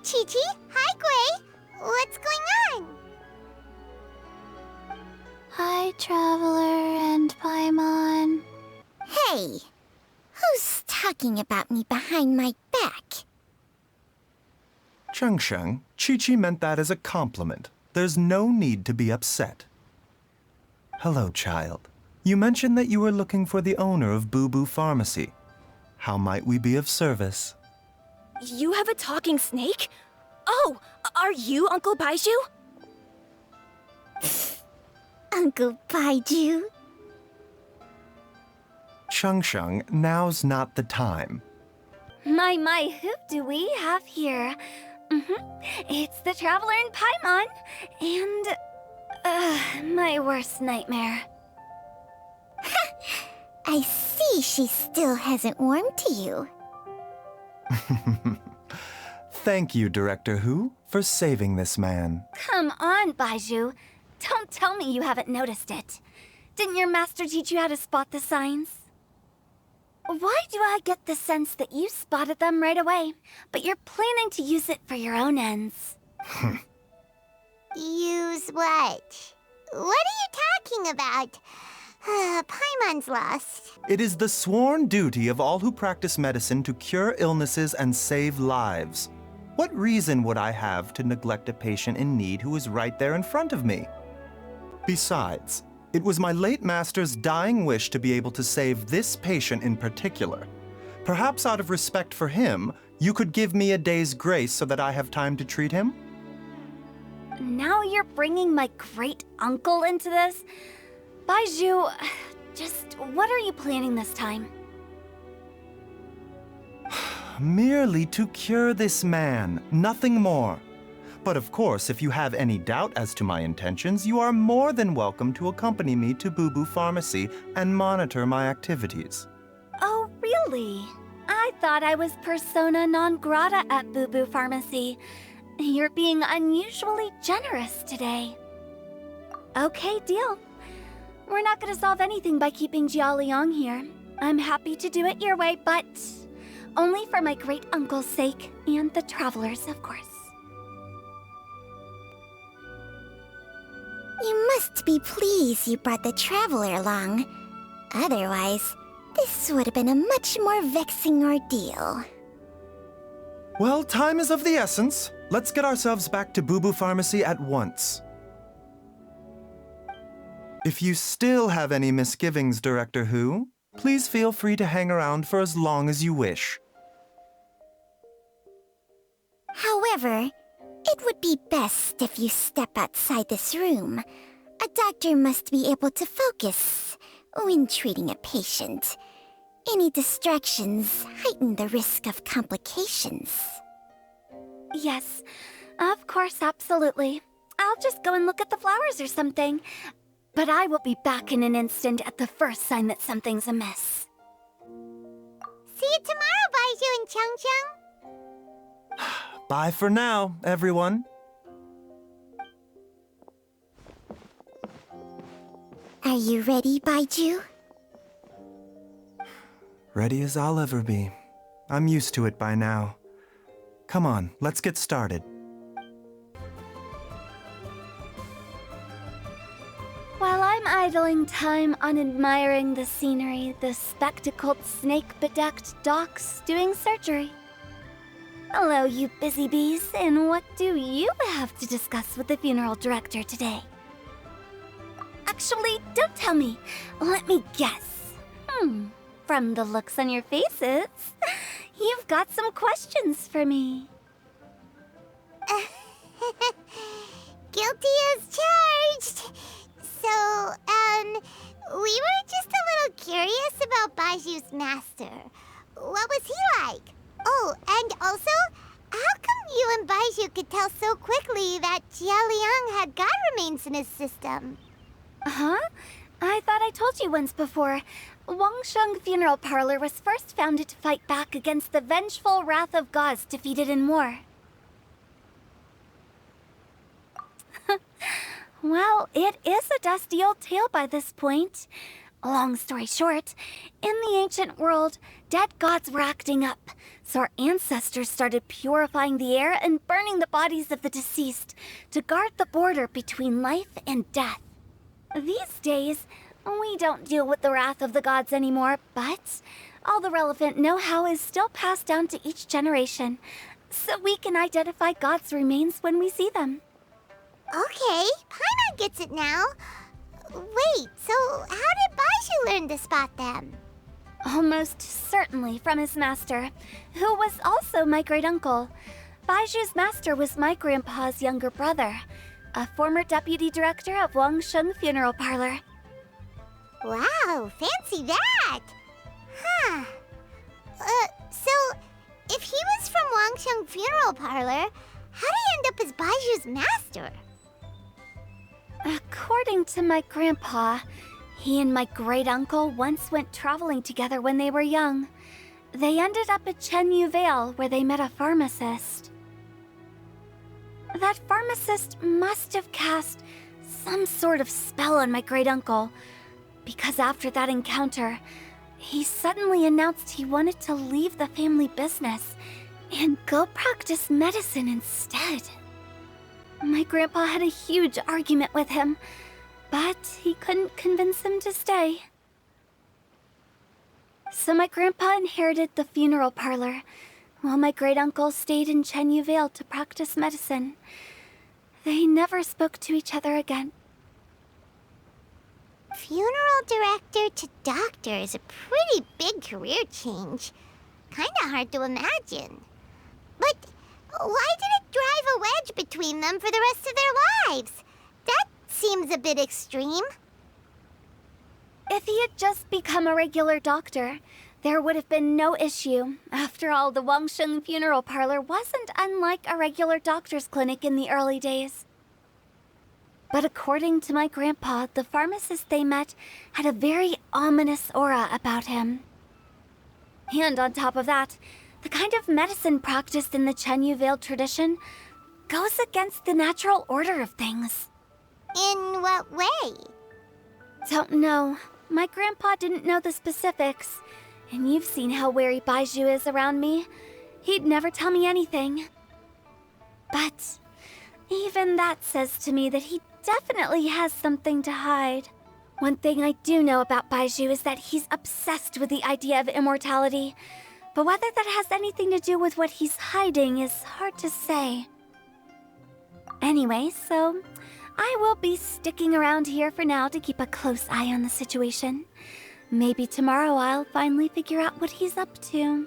Chi-Chi. Hi, Gui. What's going on? Hi, Traveler and Paimon. Hey, who's talking about me behind my back? Chengsheng, Chi-Chi meant that as a compliment. There's no need to be upset. Hello, child. You mentioned that you were looking for the owner of Boo Boo Pharmacy. How might we be of service? You have a talking snake? Oh, are you Uncle Baizhu? Uncle Baizhu? Chengsheng, now's not the time. My, who do we have here? It's the Traveler and Paimon, and, my worst nightmare. I see she still hasn't warmed to you. Thank you, Director Hu, for saving this man. Come on, Baizhu. Don't tell me you haven't noticed it. Didn't your master teach you how to spot the signs? Why do I get the sense that you spotted them right away, but you're planning to use it for your own ends? Use what? What are you talking about? Paimon's lost. It is the sworn duty of all who practice medicine to cure illnesses and save lives. What reason would I have to neglect a patient in need who is right there in front of me? Besides, it was my late master's dying wish to be able to save this patient in particular. Perhaps out of respect for him, you could give me a day's grace so that I have time to treat him? Now you're bringing my great-uncle into this? Baizhu, just what are you planning this time? Merely to cure this man, nothing more. But of course, if you have any doubt as to my intentions, you are more than welcome to accompany me to Boo Boo Pharmacy and monitor my activities. Oh, really? I thought I was persona non grata at Boo Boo Pharmacy. You're being unusually generous today. Okay, deal. We're not gonna solve anything by keeping Jia Liang here. I'm happy to do it your way, but only for my great-uncle's sake and the Traveler's, of course. You must be pleased you brought the Traveler along. Otherwise, this would have been a much more vexing ordeal. Well, time is of the essence. Let's get ourselves back to Boo Boo Pharmacy at once. If you still have any misgivings, Director Hu, please feel free to hang around for as long as you wish. However, it would be best if you step outside this room. A doctor must be able to focus when treating a patient. Any distractions heighten the risk of complications. Yes, of course, absolutely. I'll just go and look at the flowers or something. But I will be back in an instant at the first sign that something's amiss. See you tomorrow, Baizhu and Changcheng. Bye for now, everyone. Are you ready, Baizhu? Ready as I'll ever be. I'm used to it by now. Come on, let's get started. While I'm idling time on admiring the scenery, the spectacled snake-bedecked docs doing surgery. Hello, you busy bees, and what do you have to discuss with the funeral director today? Actually, don't tell me. Let me guess. From the looks on your faces, you've got some questions for me. Guilty as charged. So, we were just a little curious about Baizhu's master. What was he like? Oh, and also, how come you and Baizhu could tell so quickly that Jia Liang had god remains in his system? Huh? I thought I told you once before. Wangsheng Funeral Parlor was first founded to fight back against the vengeful wrath of gods defeated in war. Well, it is a dusty old tale by this point. Long story short, in the ancient world, dead gods were acting up, so our ancestors started purifying the air and burning the bodies of the deceased to guard the border between life and death. These days, we don't deal with the wrath of the gods anymore, but all the relevant know-how is still passed down to each generation, so we can identify gods' remains when we see them. Okay, Paimon gets it now. Wait, so how did Baizhu learn to spot them? Almost certainly from his master, who was also my great-uncle. Baizhu's master was my grandpa's younger brother, a former deputy director of Wangsheng Funeral Parlor. Wow, fancy that! Huh. So, if he was from Wangsheng Funeral Parlor, how did he end up as Baizhu's master? According to my grandpa, he and my great-uncle once went traveling together when they were young. They ended up at Chenyu Vale, where they met a pharmacist. That pharmacist must have cast some sort of spell on my great-uncle, because after that encounter, he suddenly announced he wanted to leave the family business and go practice medicine instead. My grandpa had a huge argument with him, but he couldn't convince him to stay. So my grandpa inherited the funeral parlor, while my great-uncle stayed in Chenyu Vale to practice medicine. They never spoke to each other again. Funeral director to doctor is a pretty big career change. Kinda hard to imagine. But why did it drive a wedge between them for the rest of their lives? That seems a bit extreme. If he had just become a regular doctor, there would have been no issue. After all, the Wangsheng Funeral Parlor wasn't unlike a regular doctor's clinic in the early days. But according to my grandpa, the pharmacist they met had a very ominous aura about him. And on top of that, the kind of medicine practiced in the Chenyu Vale tradition goes against the natural order of things. In what way? Don't know. My grandpa didn't know the specifics. And you've seen how wary Baizhu is around me. He'd never tell me anything. But even that says to me that he definitely has something to hide. One thing I do know about Baizhu is that he's obsessed with the idea of immortality. But whether that has anything to do with what he's hiding is hard to say. Anyway, so I will be sticking around here for now to keep a close eye on the situation. Maybe tomorrow I'll finally figure out what he's up to.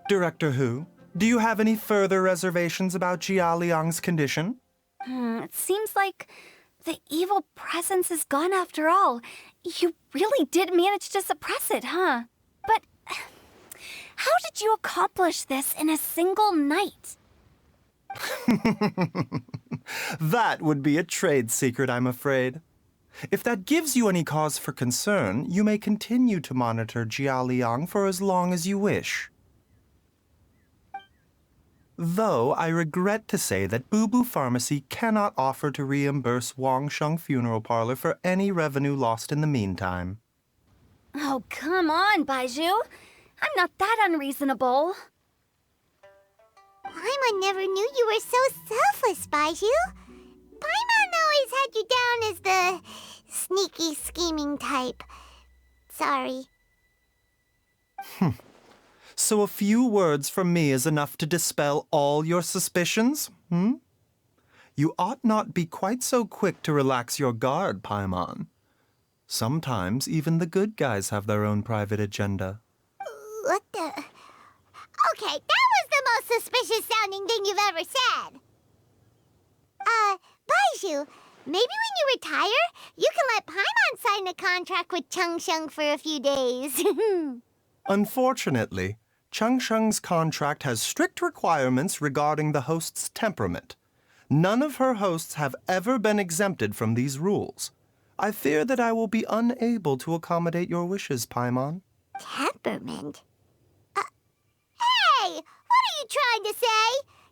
Director Hu, do you have any further reservations about Jia Liang's condition? It seems like the evil presence is gone after all. You really did manage to suppress it, huh? But how did you accomplish this in a single night? That would be a trade secret, I'm afraid. If that gives you any cause for concern, you may continue to monitor Jia Liang for as long as you wish. Though I regret to say that Boo Boo Pharmacy cannot offer to reimburse Wangsheng Funeral Parlor for any revenue lost in the meantime. Oh, come on, Baizhu. I'm not that unreasonable. Paimon never knew you were so selfless, Baizhu. Paimon always had you down as the sneaky, scheming type. Sorry. So a few words from me is enough to dispel all your suspicions, You ought not be quite so quick to relax your guard, Paimon. Sometimes even the good guys have their own private agenda. What the... Okay, that was the most suspicious-sounding thing you've ever said. Baizhu, maybe when you retire, you can let Paimon sign a contract with Changsheng for a few days. Unfortunately, Changsheng's contract has strict requirements regarding the host's temperament. None of her hosts have ever been exempted from these rules. I fear that I will be unable to accommodate your wishes, Paimon. Temperament? Hey! What are you trying to say?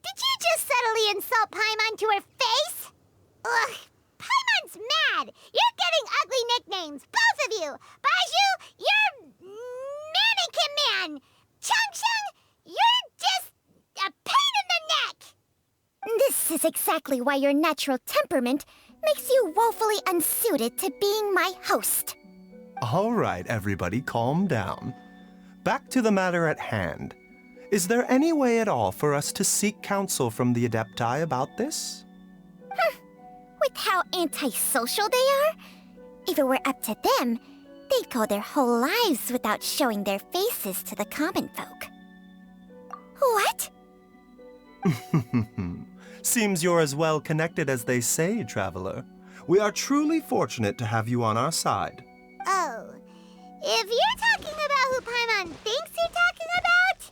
Did you just subtly insult Paimon to her face? Ugh! Paimon's Everyone's mad. You're getting ugly nicknames, both of you. Baizhu, you're Mannequin Man. Chung Chung, you're just a pain in the neck. This is exactly why your natural temperament makes you woefully unsuited to being my host. All right, everybody, calm down. Back to the matter at hand. Is there any way at all for us to seek counsel from the Adepti about this? With how antisocial they are, if it were up to them, they'd go their whole lives without showing their faces to the common folk. What? Seems you're as well connected as they say, Traveler. We are truly fortunate to have you on our side. Oh, if you're talking about who Paimon thinks you're talking about,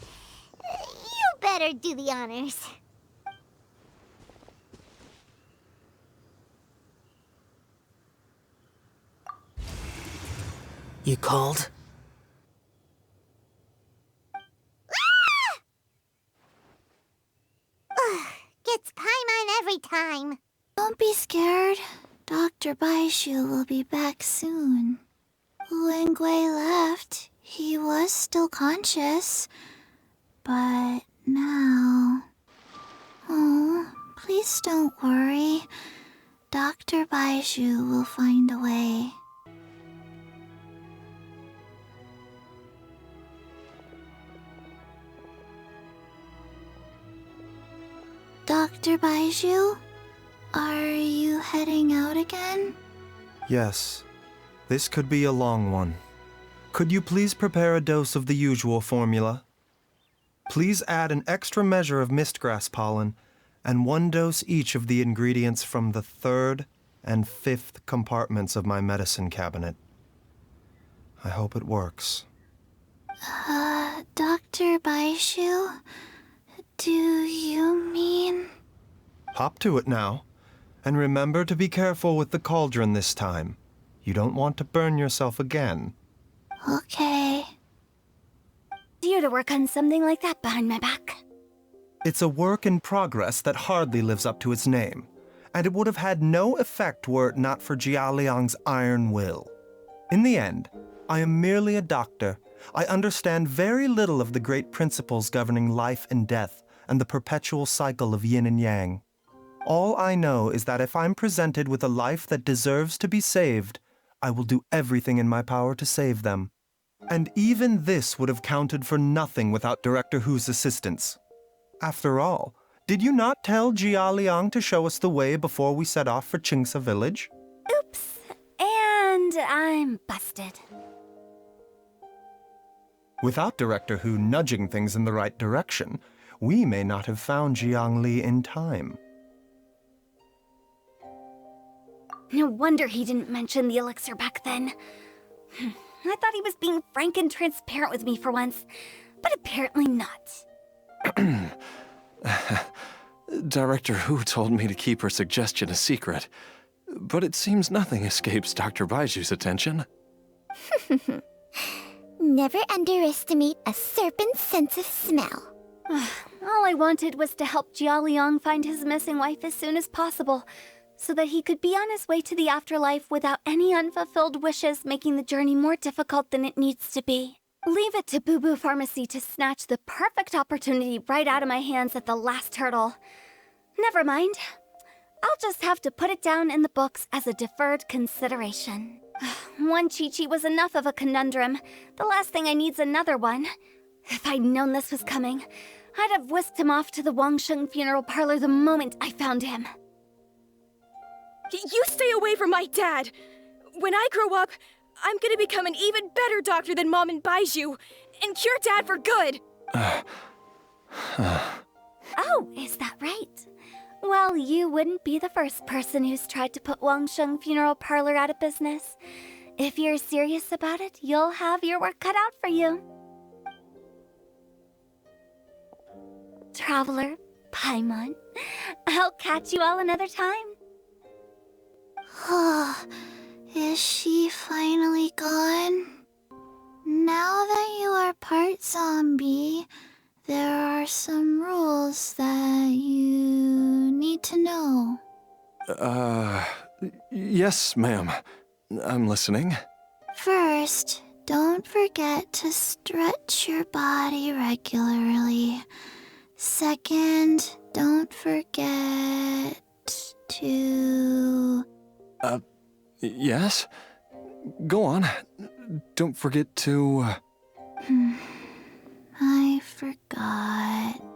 you better do the honors. You called? Gets Paimon every time. Don't be scared. Dr. Baizhu will be back soon. When Gui left, he was still conscious. But now... Oh, please don't worry. Dr. Baizhu will find a way. Dr. Baizhu? Are you heading out again? Yes. This could be a long one. Could you please prepare a dose of the usual formula? Please add an extra measure of mistgrass pollen and 1 dose each of the ingredients from the 3rd and 5th compartments of my medicine cabinet. I hope it works. Dr. Baizhu? Do you mean... Hop to it now. And remember to be careful with the cauldron this time. You don't want to burn yourself again. Okay. You to work on something like that behind my back. It's a work in progress that hardly lives up to its name, and it would have had no effect were it not for Jia Liang's iron will. In the end, I am merely a doctor. I understand very little of the great principles governing life and death and the perpetual cycle of yin and yang. All I know is that if I'm presented with a life that deserves to be saved, I will do everything in my power to save them. And even this would have counted for nothing without Director Hu's assistance. After all, did you not tell Jia Liang to show us the way before we set off for Qingsa village? Oops. And I'm busted. Without Director Hu nudging things in the right direction, we may not have found Jiang Li in time. No wonder he didn't mention the elixir back then. I thought he was being frank and transparent with me for once, but apparently not. Director Hu told me to keep her suggestion a secret, but it seems nothing escapes Dr. Baizhu's attention. Never underestimate a serpent's sense of smell. All I wanted was to help Jia Liang find his missing wife as soon as possible, so that he could be on his way to the afterlife without any unfulfilled wishes making the journey more difficult than it needs to be. Leave it to Boo Boo Pharmacy to snatch the perfect opportunity right out of my hands at the last hurdle. Never mind. I'll just have to put it down in the books as a deferred consideration. One Chi-Chi was enough of a conundrum. The last thing I need's another one. If I'd known this was coming, I'd have whisked him off to the Wangsheng funeral parlor the moment I found him. You stay away from my dad! When I grow up, I'm gonna become an even better doctor than Mom and Baizhu, and cure Dad for good! Oh, is that right? Well, you wouldn't be the first person who's tried to put Wangsheng funeral parlor out of business. If you're serious about it, you'll have your work cut out for you. Traveler, Paimon, I'll catch you all another time. Is she finally gone? Now that you are part zombie, there are some rules that you need to know. Yes, ma'am. I'm listening. First, don't forget to stretch your body regularly. Second, don't forget to... Yes? Go on. Don't forget to... I forgot.